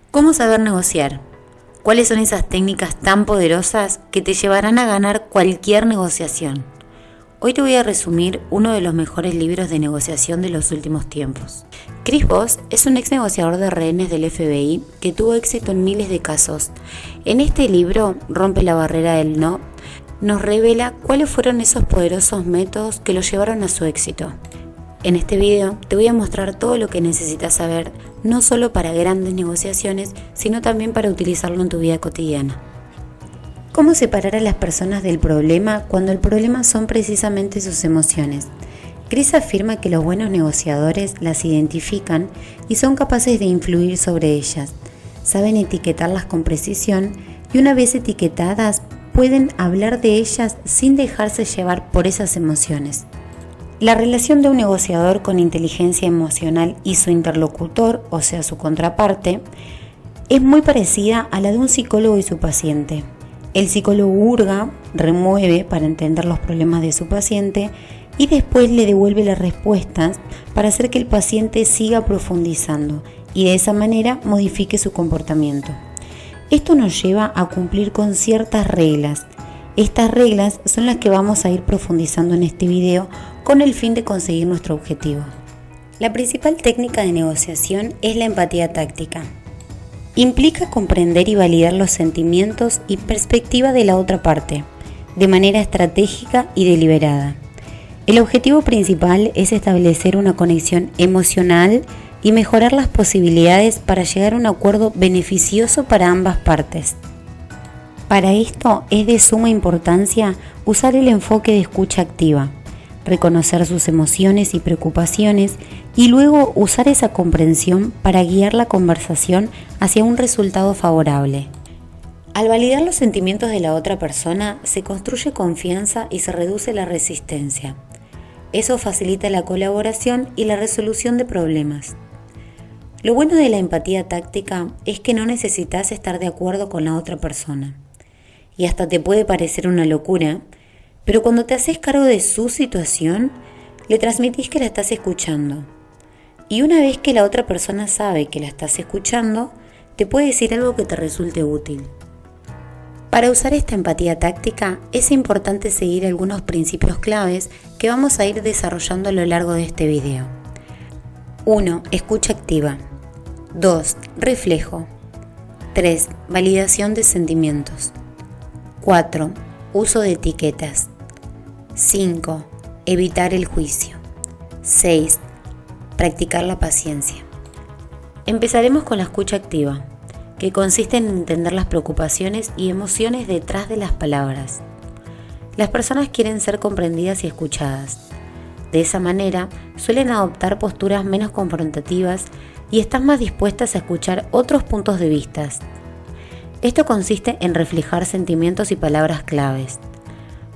¿Cómo saber negociar? ¿Cuáles son esas técnicas tan poderosas que te llevarán a ganar cualquier negociación? Hoy te voy a resumir uno de los mejores libros de negociación de los últimos tiempos. Chris Voss es un ex negociador de rehenes del FBI que tuvo éxito en miles de casos. En este libro, Rompe la barrera del no, nos revela cuáles fueron esos poderosos métodos que lo llevaron a su éxito. En este video te voy a mostrar todo lo que necesitas saber, no solo para grandes negociaciones, sino también para utilizarlo en tu vida cotidiana. ¿Cómo separar a las personas del problema cuando el problema son precisamente sus emociones? Chris afirma que los buenos negociadores las identifican y son capaces de influir sobre ellas. Saben etiquetarlas con precisión y una vez etiquetadas pueden hablar de ellas sin dejarse llevar por esas emociones. La relación de un negociador con inteligencia emocional y su interlocutor, o sea su contraparte, es muy parecida a la de un psicólogo y su paciente. El psicólogo hurga, remueve para entender los problemas de su paciente y después le devuelve las respuestas para hacer que el paciente siga profundizando y de esa manera modifique su comportamiento. Esto nos lleva a cumplir con ciertas reglas. Estas reglas son las que vamos a ir profundizando en este video con el fin de conseguir nuestro objetivo. La principal técnica de negociación es la empatía táctica. Implica comprender y validar los sentimientos y perspectiva de la otra parte, de manera estratégica y deliberada. El objetivo principal es establecer una conexión emocional y mejorar las posibilidades para llegar a un acuerdo beneficioso para ambas partes. Para esto es de suma importancia usar el enfoque de escucha activa, reconocer sus emociones y preocupaciones y luego usar esa comprensión para guiar la conversación hacia un resultado favorable. Al validar los sentimientos de la otra persona, se construye confianza y se reduce la resistencia. Eso facilita la colaboración y la resolución de problemas. Lo bueno de la empatía táctica es que no necesitas estar de acuerdo con la otra persona. Y hasta te puede parecer una locura, pero cuando te haces cargo de su situación, le transmitís que la estás escuchando. Y una vez que la otra persona sabe que la estás escuchando, te puede decir algo que te resulte útil. Para usar esta empatía táctica, es importante seguir algunos principios claves que vamos a ir desarrollando a lo largo de este video. 1. Escucha activa. 2. Reflejo. 3. Validación de sentimientos. 4. Uso de etiquetas. 5. Evitar el juicio. 6. Practicar la paciencia. Empezaremos con la escucha activa, que consiste en entender las preocupaciones y emociones detrás de las palabras. Las personas quieren ser comprendidas y escuchadas. De esa manera, suelen adoptar posturas menos confrontativas y están más dispuestas a escuchar otros puntos de vista. Esto consiste en reflejar sentimientos y palabras claves,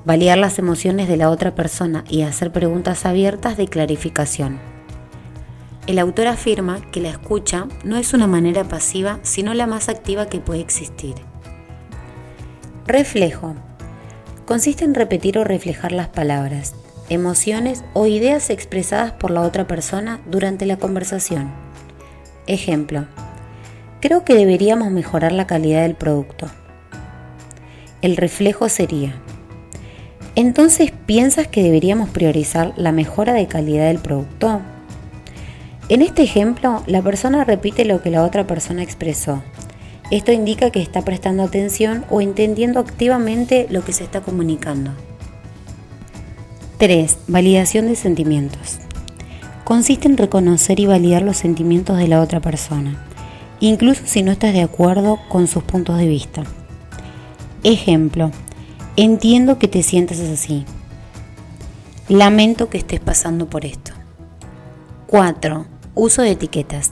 validar las emociones de la otra persona y hacer preguntas abiertas de clarificación. El autor afirma que la escucha no es una manera pasiva, sino la más activa que puede existir. Reflejo. Consiste en repetir o reflejar las palabras, emociones o ideas expresadas por la otra persona durante la conversación. Ejemplo: creo que deberíamos mejorar la calidad del producto. El reflejo sería: ¿entonces piensas que deberíamos priorizar la mejora de calidad del producto? En este ejemplo, la persona repite lo que la otra persona expresó. Esto indica que está prestando atención o entendiendo activamente lo que se está comunicando. 3. Validación de sentimientos. Consiste en reconocer y validar los sentimientos de la otra persona, incluso si no estás de acuerdo con sus puntos de vista. Ejemplo: entiendo que te sientas así. Lamento que estés pasando por esto. 4. Uso de etiquetas.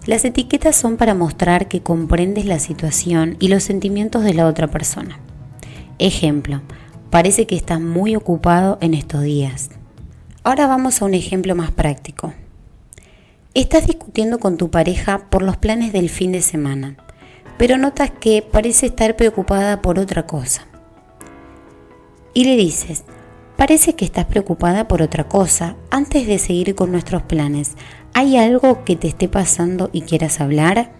Las etiquetas son para mostrar que comprendes la situación y los sentimientos de la otra persona. Ejemplo: parece que estás muy ocupado en estos días. Ahora vamos a un ejemplo más práctico. Estás discutiendo con tu pareja por los planes del fin de semana, pero notas que parece estar preocupada por otra cosa. Y le dices: parece que estás preocupada por otra cosa. Antes de seguir con nuestros planes, ¿hay algo que te esté pasando y quieras hablar?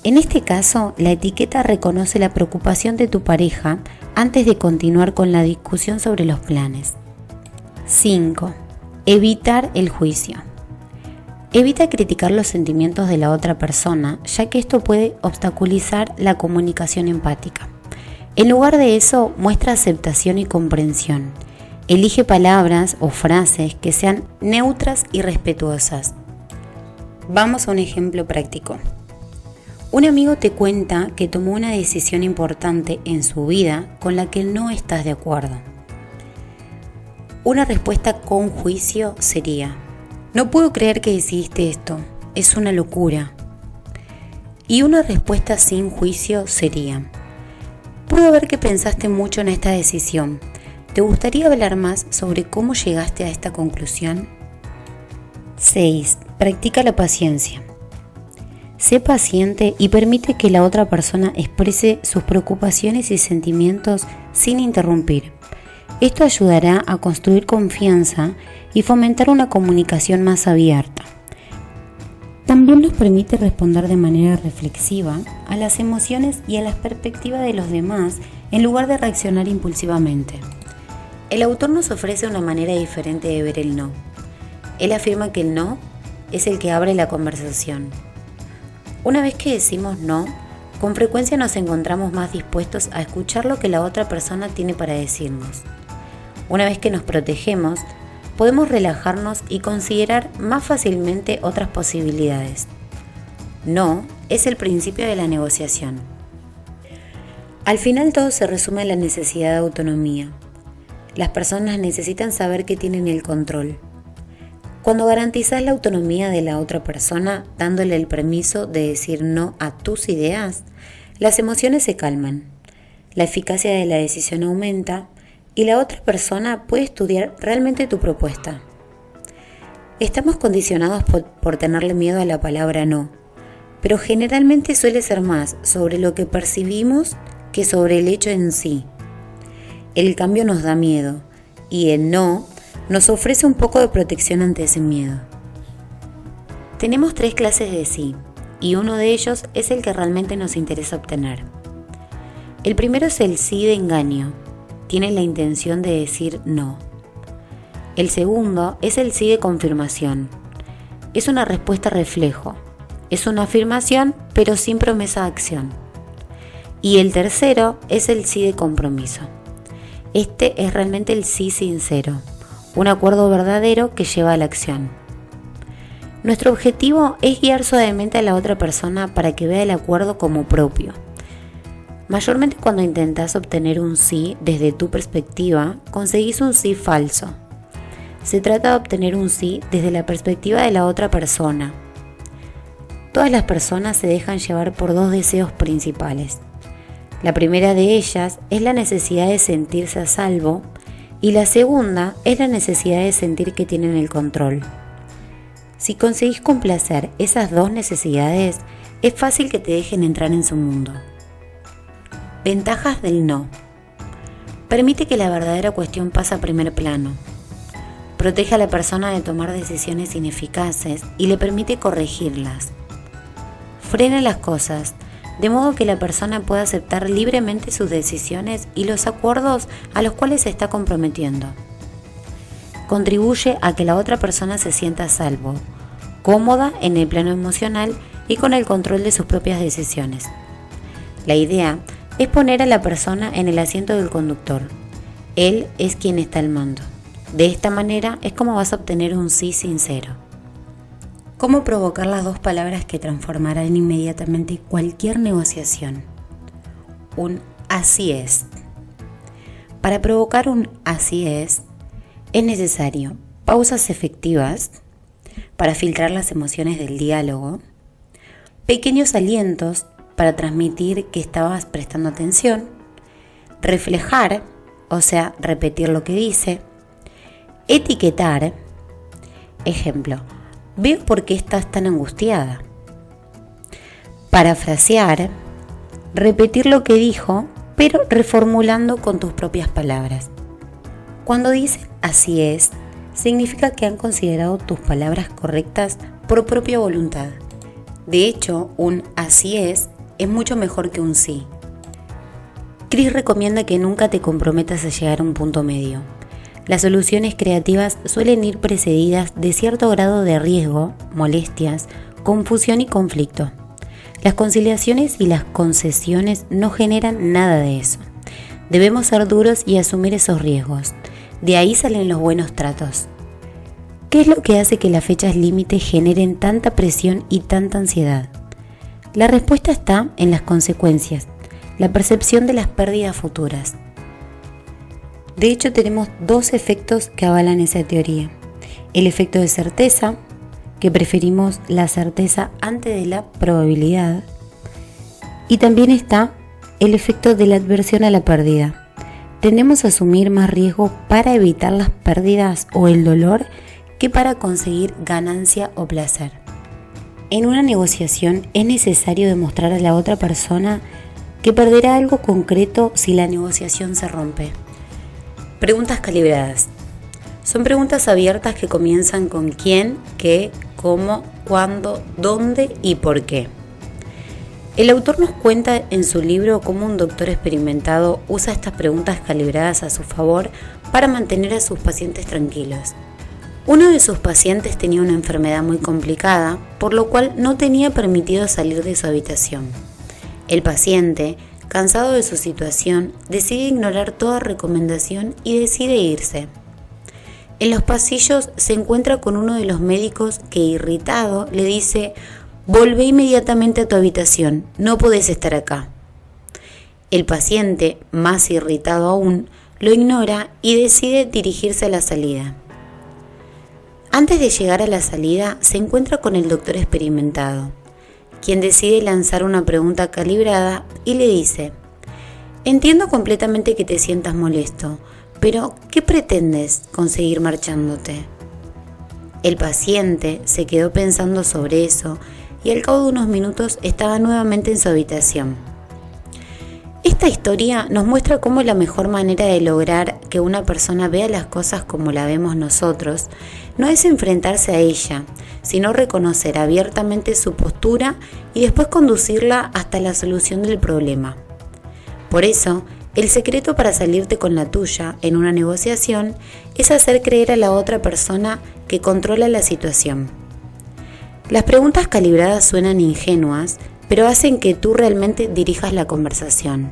En este caso, la etiqueta reconoce la preocupación de tu pareja antes de continuar con la discusión sobre los planes. 5. Evitar el juicio. Evita criticar los sentimientos de la otra persona, ya que esto puede obstaculizar la comunicación empática. En lugar de eso, muestra aceptación y comprensión. Elige palabras o frases que sean neutras y respetuosas. Vamos a un ejemplo práctico. Un amigo te cuenta que tomó una decisión importante en su vida con la que no estás de acuerdo. Una respuesta con juicio sería: no puedo creer que decidiste esto, es una locura. Y una respuesta sin juicio sería: puedo ver que pensaste mucho en esta decisión. ¿Te gustaría hablar más sobre cómo llegaste a esta conclusión? 6. Practica la paciencia. Sé paciente y permite que la otra persona exprese sus preocupaciones y sentimientos sin interrumpir. Esto ayudará a construir confianza y fomentar una comunicación más abierta. También nos permite responder de manera reflexiva a las emociones y a las perspectivas de los demás en lugar de reaccionar impulsivamente. El autor nos ofrece una manera diferente de ver el no. Él afirma que el no es el que abre la conversación. Una vez que decimos no, con frecuencia nos encontramos más dispuestos a escuchar lo que la otra persona tiene para decirnos. Una vez que nos protegemos, podemos relajarnos y considerar más fácilmente otras posibilidades. No es el principio de la negociación. Al final todo se resume en la necesidad de autonomía. Las personas necesitan saber que tienen el control. Cuando garantizas la autonomía de la otra persona, dándole el permiso de decir no a tus ideas, las emociones se calman, la eficacia de la decisión aumenta y la otra persona puede estudiar realmente tu propuesta. Estamos condicionados por tenerle miedo a la palabra no, pero generalmente suele ser más sobre lo que percibimos que sobre el hecho en sí. El cambio nos da miedo y el no nos ofrece un poco de protección ante ese miedo. Tenemos 3 clases de sí y uno de ellos es el que realmente nos interesa obtener. El primero es el sí de engaño. Tiene la intención de decir no. El segundo es el sí de confirmación. Es una respuesta reflejo. Es una afirmación, pero sin promesa de acción. Y el tercero es el sí de compromiso. Este es realmente el sí sincero, un acuerdo verdadero que lleva a la acción. Nuestro objetivo es guiar suavemente a la otra persona para que vea el acuerdo como propio. Mayormente cuando intentas obtener un sí desde tu perspectiva, conseguís un sí falso. Se trata de obtener un sí desde la perspectiva de la otra persona. Todas las personas se dejan llevar por 2 deseos principales. La primera de ellas es la necesidad de sentirse a salvo y la segunda es la necesidad de sentir que tienen el control. Si conseguís complacer esas 2 necesidades, es fácil que te dejen entrar en su mundo. Ventajas del no. Permite que la verdadera cuestión pase a primer plano. Protege a la persona de tomar decisiones ineficaces y le permite corregirlas. Frena las cosas, de modo que la persona pueda aceptar libremente sus decisiones y los acuerdos a los cuales se está comprometiendo. Contribuye a que la otra persona se sienta a salvo, cómoda en el plano emocional y con el control de sus propias decisiones. La idea es poner a la persona en el asiento del conductor. Él es quien está al mando. De esta manera es como vas a obtener un sí sincero. ¿Cómo provocar las 2 palabras que transformarán inmediatamente cualquier negociación? Un así es. Para provocar un así es necesario pausas efectivas para filtrar las emociones del diálogo, pequeños alientos para transmitir que estabas prestando atención, reflejar, o sea, repetir lo que dice, etiquetar, ejemplo, veo por qué estás tan angustiada. Parafrasear, repetir lo que dijo, pero reformulando con tus propias palabras. Cuando dicen así es, significa que han considerado tus palabras correctas por propia voluntad. De hecho, un así es es mucho mejor que un sí. Chris recomienda que nunca te comprometas a llegar a un punto medio. Las soluciones creativas suelen ir precedidas de cierto grado de riesgo, molestias, confusión y conflicto. Las conciliaciones y las concesiones no generan nada de eso. Debemos ser duros y asumir esos riesgos. De ahí salen los buenos tratos. ¿Qué es lo que hace que las fechas límite generen tanta presión y tanta ansiedad? La respuesta está en las consecuencias, la percepción de las pérdidas futuras. De hecho, tenemos dos efectos que avalan esa teoría. El efecto de certeza, que preferimos la certeza antes de la probabilidad. Y también está el efecto de la adversión a la pérdida. Tendemos a asumir más riesgo para evitar las pérdidas o el dolor que para conseguir ganancia o placer. En una negociación es necesario demostrar a la otra persona que perderá algo concreto si la negociación se rompe. Preguntas calibradas. Son preguntas abiertas que comienzan con quién, qué, cómo, cuándo, dónde y por qué. El autor nos cuenta en su libro cómo un doctor experimentado usa estas preguntas calibradas a su favor para mantener a sus pacientes tranquilos. Uno de sus pacientes tenía una enfermedad muy complicada, por lo cual no tenía permitido salir de su habitación. El paciente, cansado de su situación, decide ignorar toda recomendación y decide irse. En los pasillos se encuentra con uno de los médicos que, irritado, le dice: «Volvé inmediatamente a tu habitación, no podés estar acá». El paciente, más irritado aún, lo ignora y decide dirigirse a la salida. Antes de llegar a la salida, se encuentra con el doctor experimentado, quien decide lanzar una pregunta calibrada y le dice: «Entiendo completamente que te sientas molesto, pero ¿qué pretendes conseguir marchándote?». El paciente se quedó pensando sobre eso y al cabo de unos minutos estaba nuevamente en su habitación. Esta historia nos muestra cómo la mejor manera de lograr que una persona vea las cosas como la vemos nosotros no es enfrentarse a ella, sino reconocer abiertamente su postura y después conducirla hasta la solución del problema. Por eso, el secreto para salirte con la tuya en una negociación es hacer creer a la otra persona que controla la situación. Las preguntas calibradas suenan ingenuas, pero hacen que tú realmente dirijas la conversación.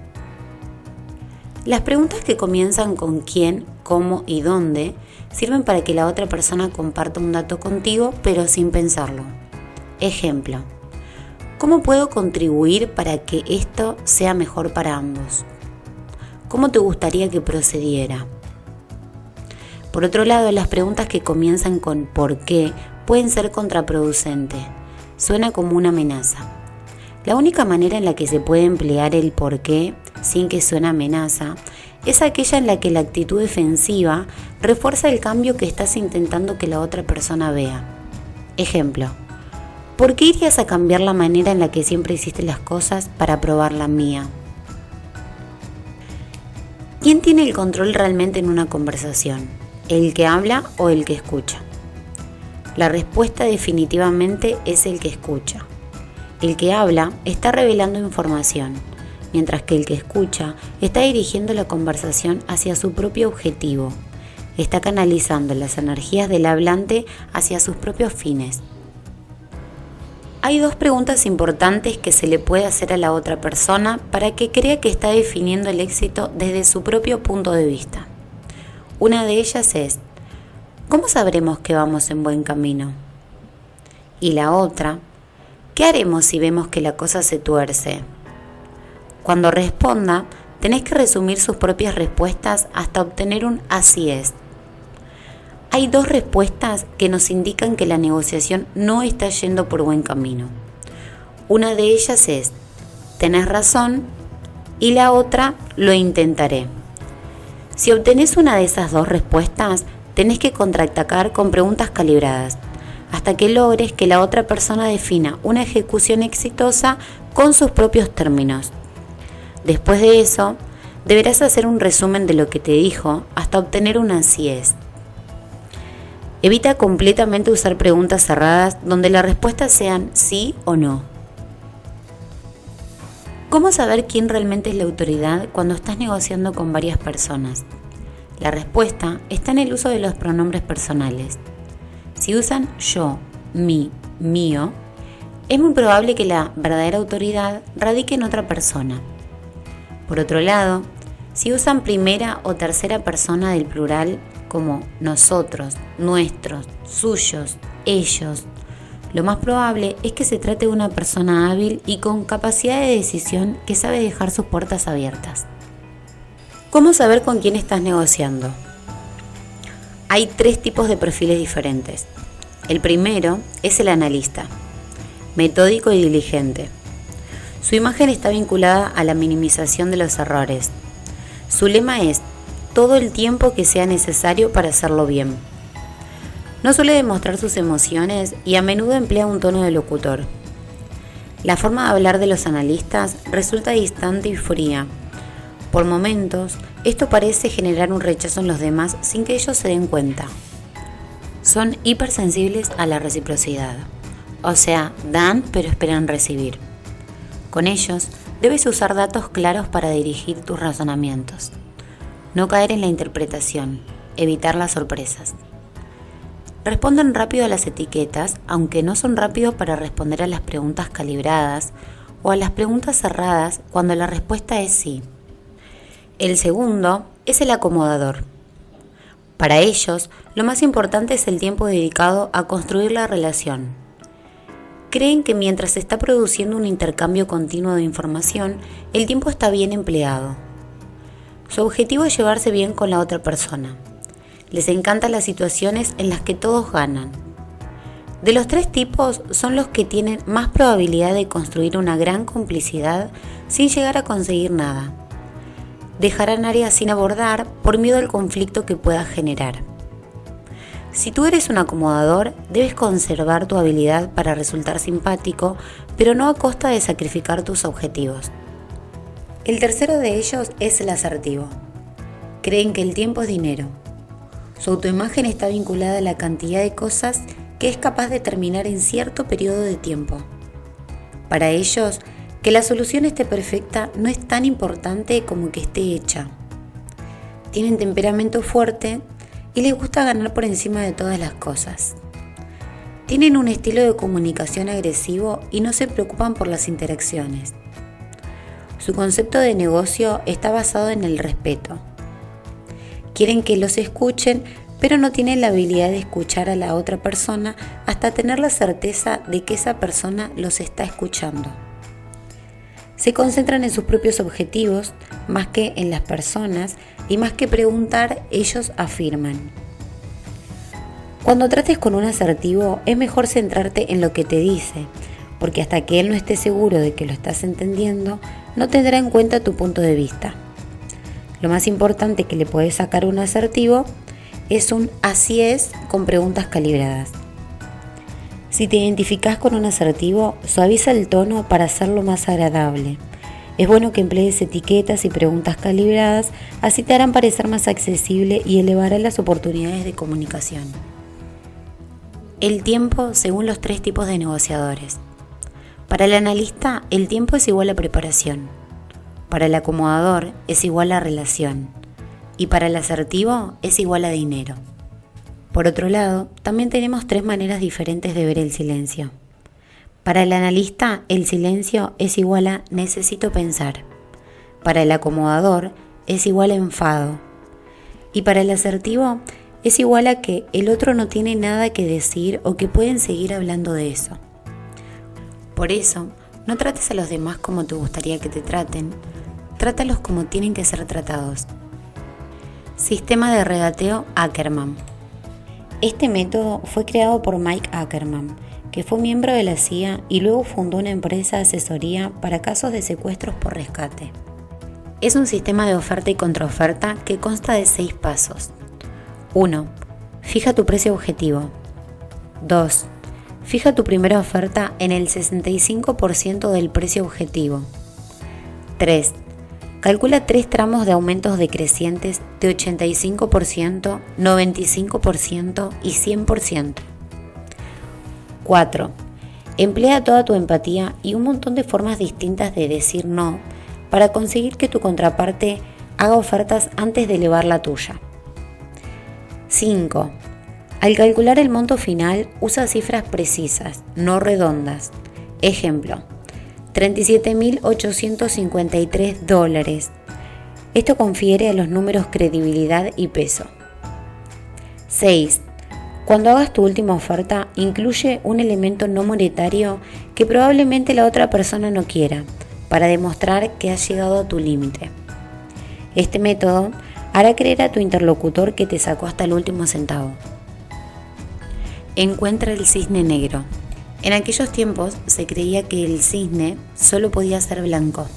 Las preguntas que comienzan con quién, cómo y dónde sirven para que la otra persona comparta un dato contigo, pero sin pensarlo. Ejemplo: ¿cómo puedo contribuir para que esto sea mejor para ambos? ¿Cómo te gustaría que procediera? Por otro lado, las preguntas que comienzan con ¿por qué? Pueden ser contraproducentes. Suena como una amenaza. La única manera en la que se puede emplear el por qué sin que suene amenaza es aquella en la que la actitud defensiva refuerza el cambio que estás intentando que la otra persona vea. Ejemplo: ¿por qué irías a cambiar la manera en la que siempre hiciste las cosas para probar la mía? ¿Quién tiene el control realmente en una conversación? ¿El que habla o el que escucha? La respuesta definitivamente es el que escucha. El que habla está revelando información, mientras que el que escucha está dirigiendo la conversación hacia su propio objetivo. Está canalizando las energías del hablante hacia sus propios fines. Hay dos preguntas importantes que se le puede hacer a la otra persona para que crea que está definiendo el éxito desde su propio punto de vista. Una de ellas es: ¿cómo sabremos que vamos en buen camino? Y la otra: ¿qué haremos si vemos que la cosa se tuerce? Cuando responda, tenés que resumir sus propias respuestas hasta obtener un así es. Hay dos respuestas que nos indican que la negociación no está yendo por buen camino. Una de ellas es: tenés razón, y la otra: lo intentaré. Si obtenés una de esas dos respuestas, tenés que contraatacar con preguntas calibradas, hasta que logres que la otra persona defina una ejecución exitosa con sus propios términos. Después de eso, deberás hacer un resumen de lo que te dijo hasta obtener un así es. Evita completamente usar preguntas cerradas donde las respuestas sean sí o no. ¿Cómo saber quién realmente es la autoridad cuando estás negociando con varias personas? La respuesta está en el uso de los pronombres personales. Si usan yo, mi, mío, es muy probable que la verdadera autoridad radique en otra persona. Por otro lado, si usan primera o tercera persona del plural como nosotros, nuestros, suyos, ellos, lo más probable es que se trate de una persona hábil y con capacidad de decisión que sabe dejar sus puertas abiertas. ¿Cómo saber con quién estás negociando? Hay 3 tipos de perfiles diferentes. El primero es el analista, metódico y diligente. Su imagen está vinculada a la minimización de los errores. Su lema es todo el tiempo que sea necesario para hacerlo bien. No suele demostrar sus emociones y a menudo emplea un tono de locutor. La forma de hablar de los analistas resulta distante y fría. Por momentos, esto parece generar un rechazo en los demás sin que ellos se den cuenta. Son hipersensibles a la reciprocidad, o sea, dan pero esperan recibir. Con ellos, debes usar datos claros para dirigir tus razonamientos. No caer en la interpretación, evitar las sorpresas. Responden rápido a las etiquetas, aunque no son rápidos para responder a las preguntas calibradas o a las preguntas cerradas cuando la respuesta es sí. El segundo es el acomodador. Para ellos, lo más importante es el tiempo dedicado a construir la relación. Creen que mientras se está produciendo un intercambio continuo de información, el tiempo está bien empleado. Su objetivo es llevarse bien con la otra persona. Les encantan las situaciones en las que todos ganan. De los 3 tipos son los que tienen más probabilidad de construir una gran complicidad sin llegar a conseguir nada. Dejarán áreas sin abordar por miedo al conflicto que pueda generar. Si tú eres un acomodador, debes conservar tu habilidad para resultar simpático, pero no a costa de sacrificar tus objetivos. El tercero de ellos es el asertivo. Creen que el tiempo es dinero. Su autoimagen está vinculada a la cantidad de cosas que es capaz de terminar en cierto periodo de tiempo. Para ellos, que la solución esté perfecta no es tan importante como que esté hecha. Tienen temperamento fuerte y les gusta ganar por encima de todas las cosas. Tienen un estilo de comunicación agresivo y no se preocupan por las interacciones. Su concepto de negocio está basado en el respeto. Quieren que los escuchen, pero no tienen la habilidad de escuchar a la otra persona hasta tener la certeza de que esa persona los está escuchando. Se concentran en sus propios objetivos más que en las personas y más que preguntar, ellos afirman. Cuando trates con un asertivo es mejor centrarte en lo que te dice, porque hasta que él no esté seguro de que lo estás entendiendo, no tendrá en cuenta tu punto de vista. Lo más importante que le puedes sacar a un asertivo es un así es con preguntas calibradas. Si te identificas con un asertivo, suaviza el tono para hacerlo más agradable. Es bueno que emplees etiquetas y preguntas calibradas, así te harán parecer más accesible y elevarán las oportunidades de comunicación. El tiempo según los 3 tipos de negociadores. Para el analista, el tiempo es igual a preparación. Para el acomodador es igual a relación. Y para el asertivo es igual a dinero. Por otro lado, también tenemos 3 maneras diferentes de ver el silencio. Para el analista, el silencio es igual a necesito pensar. Para el acomodador es igual a enfado. Y para el asertivo es igual a que el otro no tiene nada que decir o que pueden seguir hablando de eso. Por eso, no trates a los demás como te gustaría que te traten, trátalos como tienen que ser tratados. Sistema de regateo Ackerman. Este método fue creado por Mike Ackerman, que fue miembro de la CIA y luego fundó una empresa de asesoría para casos de secuestros por rescate. Es un sistema de oferta y contraoferta que consta de 6 pasos. 1. Fija tu precio objetivo. 2. Fija tu primera oferta en el 65% del precio objetivo. 3. Calcula 3 tramos de aumentos decrecientes de 85%, 95% y 100%. 4. Emplea toda tu empatía y un montón de formas distintas de decir no para conseguir que tu contraparte haga ofertas antes de elevar la tuya. 5. Al calcular el monto final, usa cifras precisas, no redondas. Ejemplo, $37.853. Esto confiere a los números credibilidad y peso. 6. Cuando hagas tu última oferta, incluye un elemento no monetario que probablemente la otra persona no quiera, para demostrar que has llegado a tu límite. Este método hará creer a tu interlocutor que te sacó hasta el último centavo. Encuentra el cisne negro. En aquellos tiempos se creía que el cisne solo podía ser blanco,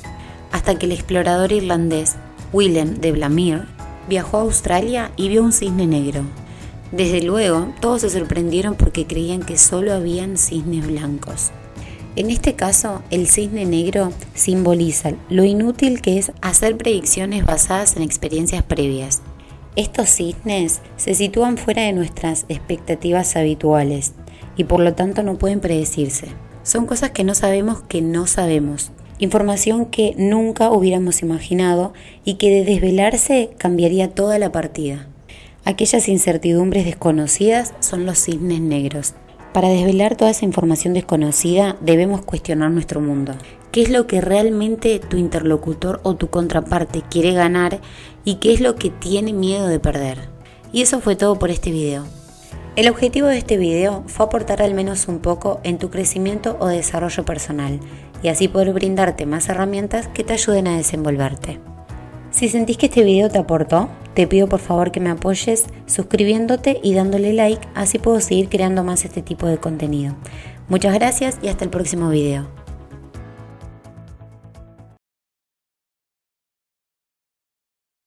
hasta que el explorador irlandés Willem de Blamire viajó a Australia y vio un cisne negro. Desde luego, todos se sorprendieron porque creían que solo habían cisnes blancos. En este caso, el cisne negro simboliza lo inútil que es hacer predicciones basadas en experiencias previas. Estos cisnes se sitúan fuera de nuestras expectativas habituales y por lo tanto no pueden predecirse. Son cosas que no sabemos, información que nunca hubiéramos imaginado y que de desvelarse cambiaría toda la partida. Aquellas incertidumbres desconocidas son los cisnes negros. Para desvelar toda esa información desconocida debemos cuestionar nuestro mundo. ¿Qué es lo que realmente tu interlocutor o tu contraparte quiere ganar y qué es lo que tiene miedo de perder? Y eso fue todo por este video. El objetivo de este video fue aportar al menos un poco en tu crecimiento o desarrollo personal y así poder brindarte más herramientas que te ayuden a desenvolverte. Si sentís que este video te aportó, te pido por favor que me apoyes suscribiéndote y dándole like, así puedo seguir creando más este tipo de contenido. Muchas gracias y hasta el próximo video.